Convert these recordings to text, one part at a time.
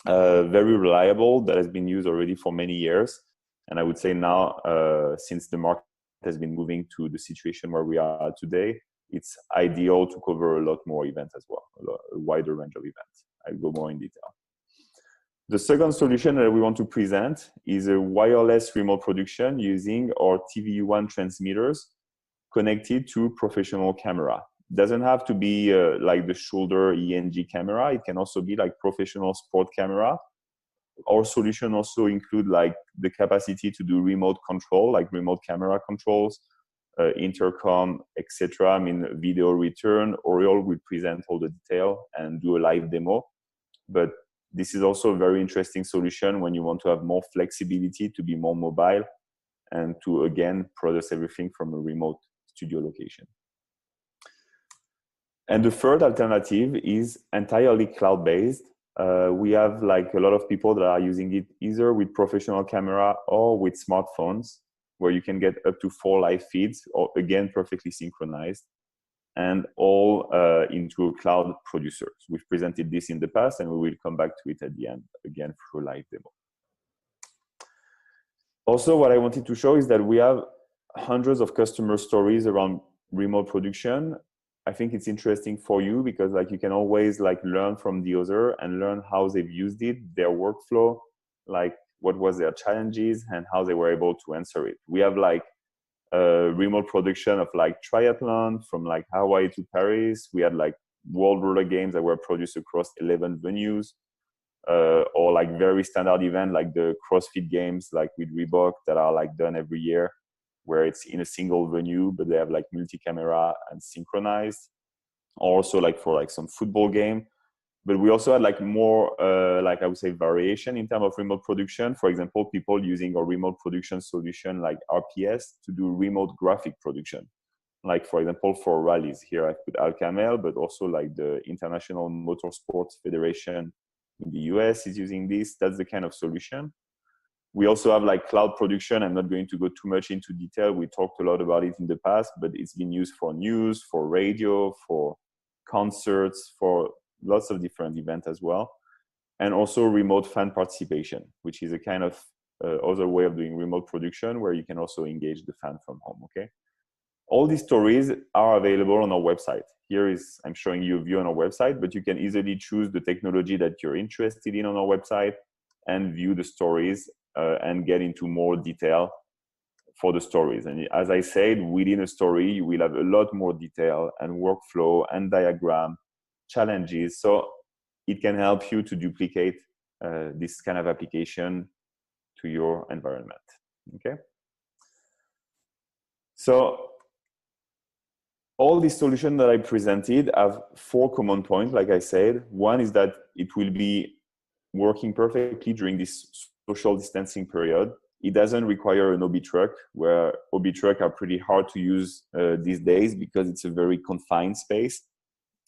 very reliable, that has been used already for many years. And I would say now, since the market has been moving to the situation where we are today, it's ideal to cover a lot more events as well, a wider range of events. I'll go more in detail. The second solution that we want to present is a wireless remote production using our TVU1 transmitters connected to professional camera. It doesn't have to be like the shoulder ENG camera. It can also be like professional sport camera. Our solution also include like the capacity to do remote control, like remote camera controls, intercom, etc. I mean, video return. Oriol will present all the detail and do a live demo. But this is also a very interesting solution when you want to have more flexibility, to be more mobile, and to, again, produce everything from a remote studio location. And the third alternative is entirely cloud-based. We have like a lot of people that are using it either with professional camera or with smartphones, where you can get up to 4 live feeds, or again, perfectly synchronized, and all into a cloud producer. We've presented this in the past, and we will come back to it at the end, again, through a live demo. Also, what I wanted to show is that we have hundreds of customer stories around remote production. I think it's interesting for you because like you can always like learn from the other and learn how they've used it, their workflow, like what was their challenges and how they were able to answer it. We have like remote production of like triathlon from like Hawaii to Paris. We had like World Roller Games that were produced across 11 venues, or like very standard event like the CrossFit Games like with Reebok that are like done every year, where it's in a single venue, but they have like multi-camera and synchronized. Also like for like some football game. But we also had like more, like I would say, variation in terms of remote production. For example, people using a remote production solution like RPS to do remote graphic production. Like for example, for rallies, here I put Al Kamel, but also like the International Motorsports Federation in the US is using this. That's the kind of solution. We also have like cloud production. I'm not going to go too much into detail. We talked a lot about it in the past, but it's been used for news, for radio, for concerts, for lots of different events as well. And also remote fan participation, which is a kind of other way of doing remote production where you can also engage the fan from home, okay? All these stories are available on our website. Here is, I'm showing you a view on our website, but you can easily choose the technology that you're interested in on our website and view the stories and get into more detail for the stories. And as I said, within a story, you will have a lot more detail and workflow and diagram, challenges. So it can help you to duplicate this kind of application to your environment, okay? So all these solutions that I presented have 4 common points, like I said. One is that it will be working perfectly during this social distancing period. It doesn't require an OB truck, where OB truck are pretty hard to use these days because it's a very confined space.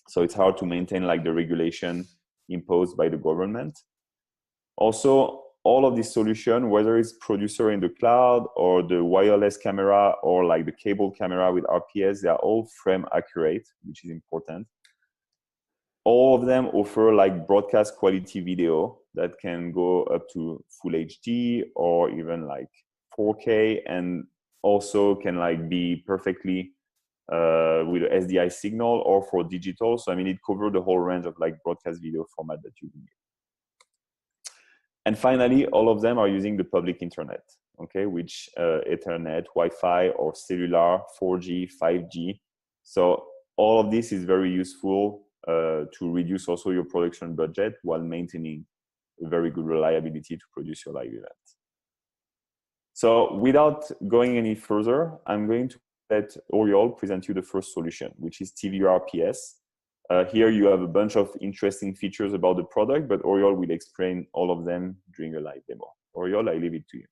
So it's hard to maintain like the regulation imposed by the government. Also, all of this solution, whether it's producer in the cloud or the wireless camera or like the cable camera with RPS, they are all frame accurate, which is important. All of them offer like broadcast quality video that can go up to full HD or even like 4K, and also can like be perfectly with a SDI signal or for digital. So I mean, it covers the whole range of like broadcast video format that you need. And finally, all of them are using the public internet, okay, which Ethernet, Wi-Fi, or cellular, 4G, 5G. So all of this is very useful to reduce also your production budget while maintaining a very good reliability to produce your live event. So without going any further, I'm going to let Oriol present you the first solution, which is TVU-RPS. Here you have a bunch of interesting features about the product, but Oriol will explain all of them during a live demo. Oriol, I leave it to you.